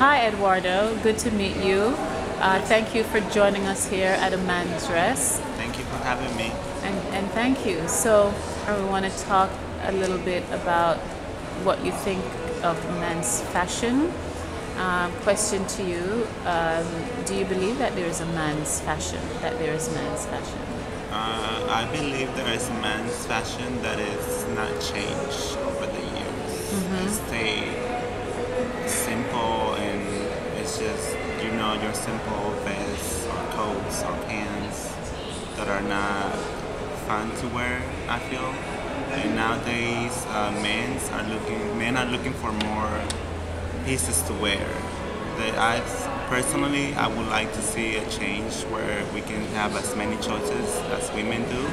Hi, Eduardo. Good to meet you. Thank you for joining us here at A Man's Dress. Thank you for having me. And thank you. So, I want to talk a little bit about what you think of men's fashion. Question to you, do you believe that there is a man's fashion, that there is men's fashion? I believe there is men's fashion that is not changed over the years. It stayed simple, and it's just, your simple vests or coats or pants that are not fun to wear, I feel. And nowadays, men are looking for more pieces to wear. Personally, I would like to see a change where we can have as many choices as women do.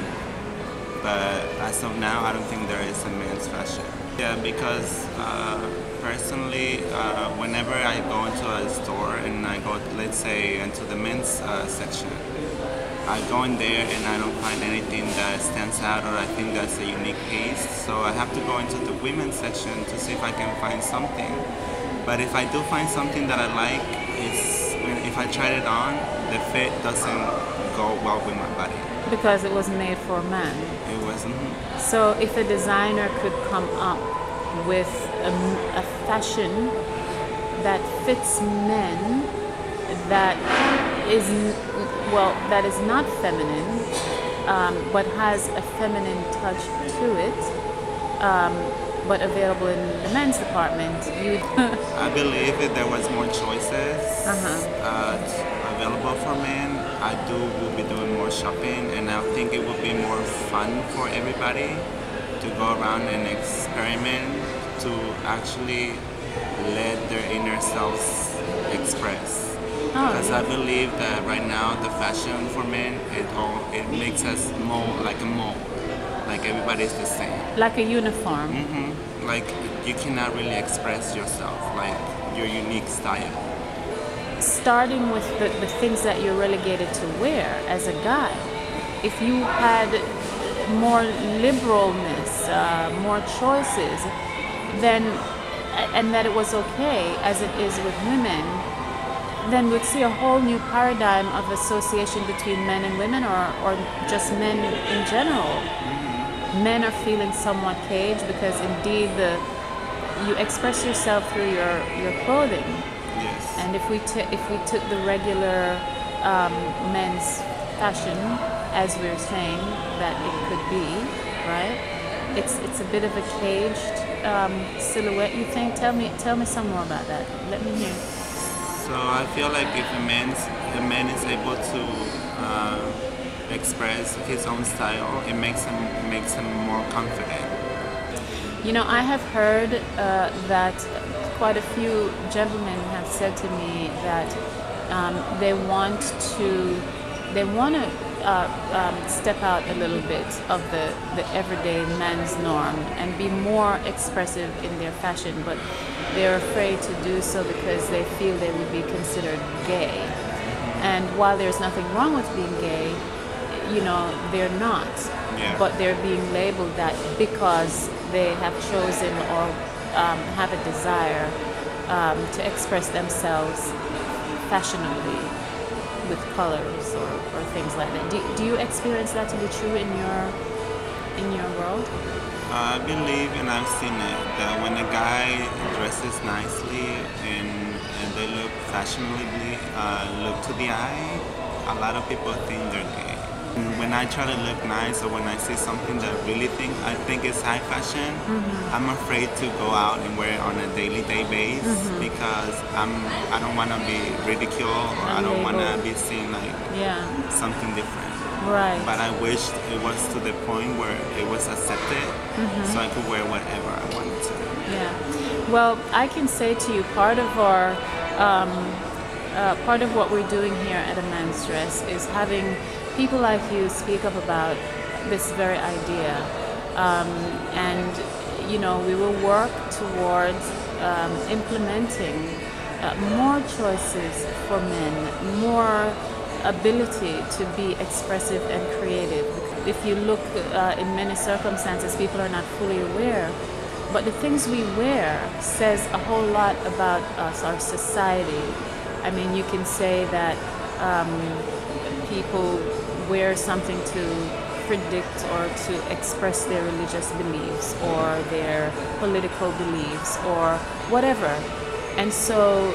But as of now, I don't think there is a men's fashion. Yeah, because personally, whenever I go into a store and I go, let's say, into the men's section, I go in there and I don't find anything that stands out or I think that's a unique piece. So I have to go into the women's section to see if I can find something. But if I do find something that I like, if I tried it on, the fit doesn't go well with my body. Because it was made for a man. It wasn't. So if a designer could come up with a fashion that fits men, that is not feminine, but has a feminine touch to it, but available in the men's department, I believe if there was more choices available for men, will be doing more shopping, and I think it would be more fun for everybody to go around and experiment, to actually let their inner selves express. Because I believe that right now the fashion for men, it makes us mold like a mold. Like everybody's the same. Like a uniform. Like you cannot really express yourself, like your unique style. Starting with the things that you're relegated to wear as a guy, if you had more liberalness, more choices, then, and that it was okay as it is with women, then we'd see a whole new paradigm of association between men and women, or just men in general. Men are feeling somewhat caged because indeed you express yourself through your clothing. Yes. And if we took the regular men's fashion, as we were saying that it could be, right? It's a bit of a caged silhouette. You think? Tell me some more about that. Let me hear. So I feel like if a man is able to express his own style, it makes him more confident. I have heard that quite a few gentlemen have said to me that they want to step out a little bit of the everyday man's norm and be more expressive in their fashion, but they're afraid to do so because they feel they would be considered gay. And while there's nothing wrong with being gay, they're not. Yeah. But they're being labeled that because they have chosen or have a desire to express themselves fashionably with colors or things like that. Do you experience that to be true in your world? I believe, and I've seen it, that when a guy dresses nicely and they look fashionably, look to the eye, a lot of people think they're gay. When I try to look nice, or when I see something that I think is high fashion, I'm afraid to go out and wear it on a daily basis because I don't want to be ridiculed, or I don't want to be seen like something different. Right. But I wished it was to the point where it was accepted, so I could wear whatever I wanted to. Yeah. Well, I can say to you, part of what we're doing here at A Man's Dress is having people like you speak up about this very idea, and we will work towards implementing more choices for men, more ability to be expressive and creative. If you look in many circumstances, people are not fully aware but the things we wear says a whole lot about us, our society. I mean, you can say that people wear something to predict or to express their religious beliefs or their political beliefs or whatever. And so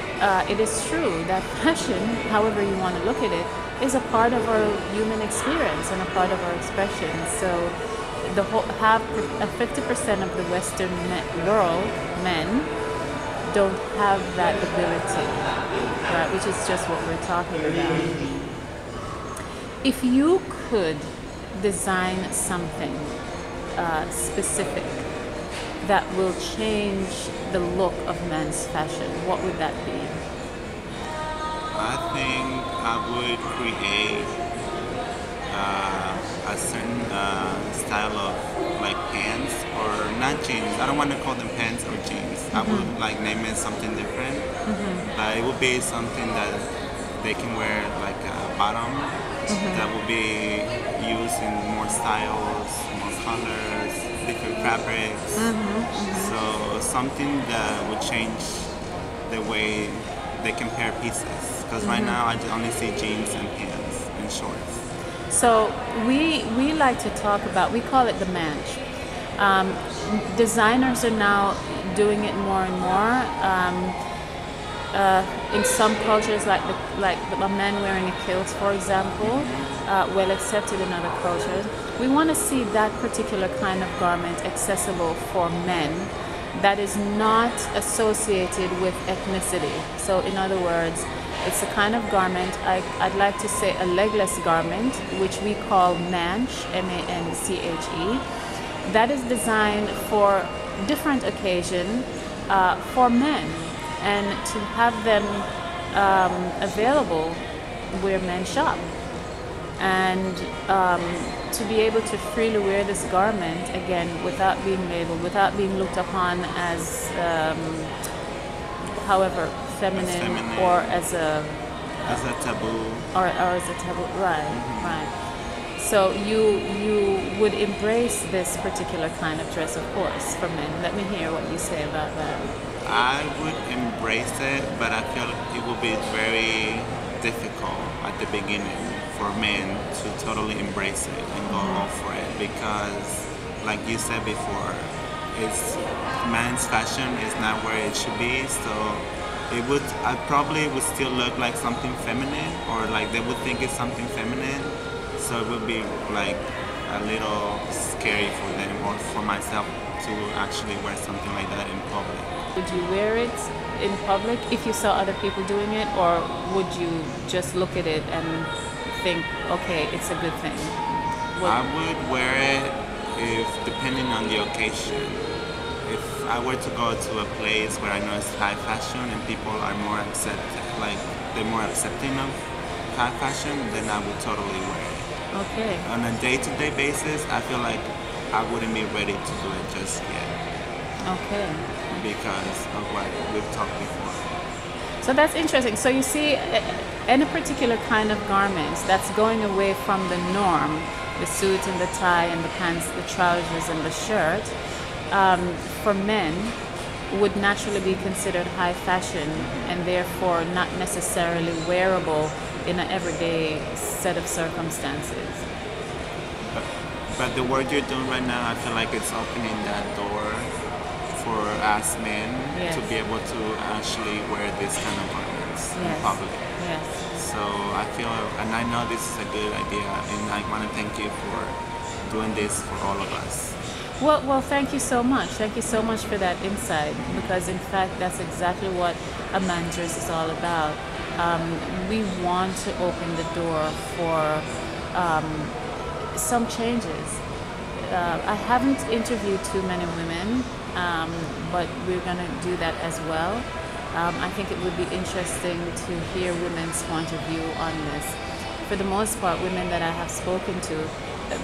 it is true that fashion, however you want to look at it, is a part of our human experience and a part of our expression. So the whole 50% of the Western world, men, don't have that ability, right? Which is just what we're talking about. If you could design something specific that will change the look of men's fashion, what would that be? I think I would create a certain style of like pants, or not jeans. I don't want to call them pants or jeans. I would like name it something different. But it would be something that they can wear like a bottom that will be used in more styles, more colors, different fabrics. So something that would change the way they can pair pieces. Because right now I only see jeans and pants and shorts. So we like to talk about, we call it the manch. Designers are now doing it more and more. In some cultures, like a man wearing a kilt, for example, well accepted in other cultures. We want to see that particular kind of garment accessible for men that is not associated with ethnicity. So in other words, it's a kind of garment, I'd like to say a legless garment, which we call manche, M-A-N-C-H-E, that is designed for different occasion for men, and to have them available where men shop. And to be able to freely wear this garment, again, without being labeled, without being looked upon as however feminine or as a taboo, or as a taboo, right. So you would embrace this particular kind of dress, of course, for men. Let me hear what you say about that. I would embrace it, but I feel it will be very difficult at the beginning for men to totally embrace it and go all for it, because like you said before, it's man's fashion is not where it should be. So I probably would still look like something feminine, or like they would think it's something feminine. So it would be like a little scary for them, or for myself, to actually wear something like that in public. Would you wear it in public if you saw other people doing it, or would you just look at it and think, okay, it's a good thing? I would wear it if, depending on the occasion. If I were to go to a place where I know it's high fashion and people are more they're more accepting of high fashion, then I would totally wear it. Okay. On a day-to-day basis, I feel like I wouldn't be ready to do it just yet. Okay. Because of what we've talked before. So that's interesting. So you see, any particular kind of garments that's going away from the norm, the suit and the tie and the pants, the trousers and the shirt, for men would naturally be considered high fashion and therefore not necessarily wearable in an everyday set of circumstances. But the work you're doing right now, I feel like it's opening that door for us men to be able to actually wear this kind of garments in public. Yes. So I feel, and I know this is a good idea, and I want to thank you for doing this for all of us. Well, thank you so much. Thank you so much for that insight, because in fact that's exactly what a man's dress is all about. We want to open the door for some changes. I haven't interviewed too many women, but we're going to do that as well. I think it would be interesting to hear women's point of view on this. For the most part, women that I have spoken to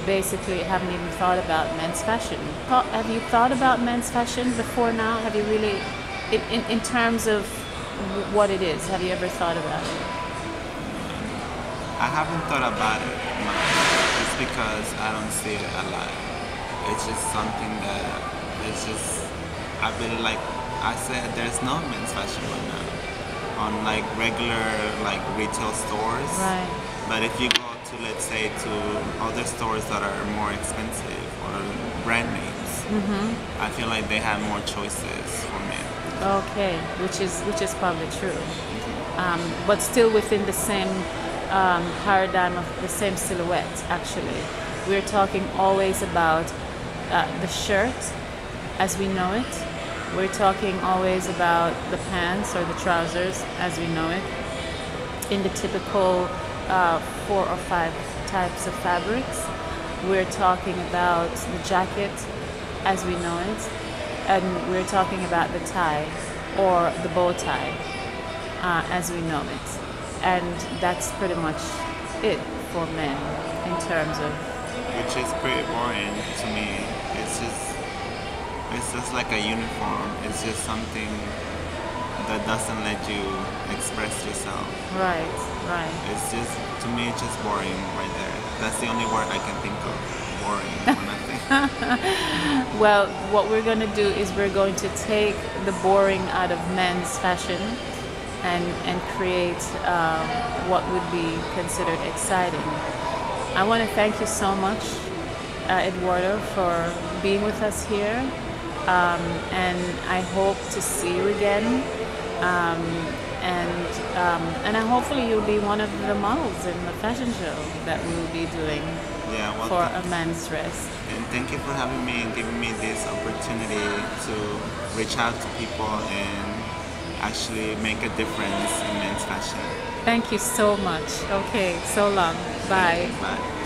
basically haven't even thought about men's fashion. Have you thought about men's fashion before now? Have you really, in terms of what it is, have you ever thought about it? I haven't thought about it much. It's because I don't see it a lot. It's just something that it's just I been like I said, there's no men's fashion right now on like regular like retail stores. Right. But if you go to, let's say, to other stores that are more expensive or brand names, I feel like they have more choices for men. Okay, which is probably true, but still within the same paradigm of the same silhouette. Actually, we're talking always about the shirt as we know it. We're talking always about the pants or the trousers as we know it, in the typical 4 or 5 types of fabrics. We're talking about the jacket as we know it, and we're talking about the tie or the bow tie as we know it. And that's pretty much it for men in terms of. Which is pretty boring to me. It's just like a uniform. It's just something that doesn't let you express yourself. Right, right. It's just, to me, it's just boring right there. That's the only word I can think of. Boring. When I think. Well, what we're going to do is we're going to take the boring out of men's fashion and create what would be considered exciting. I want to thank you so much, Eduardo, for being with us here. And I hope to see you again. And hopefully you'll be one of the models in the fashion show that we will be doing for a men's dress. And thank you for having me and giving me this opportunity to reach out to people and actually make a difference in men's fashion. Thank you so much. Okay, so long. Bye. Bye.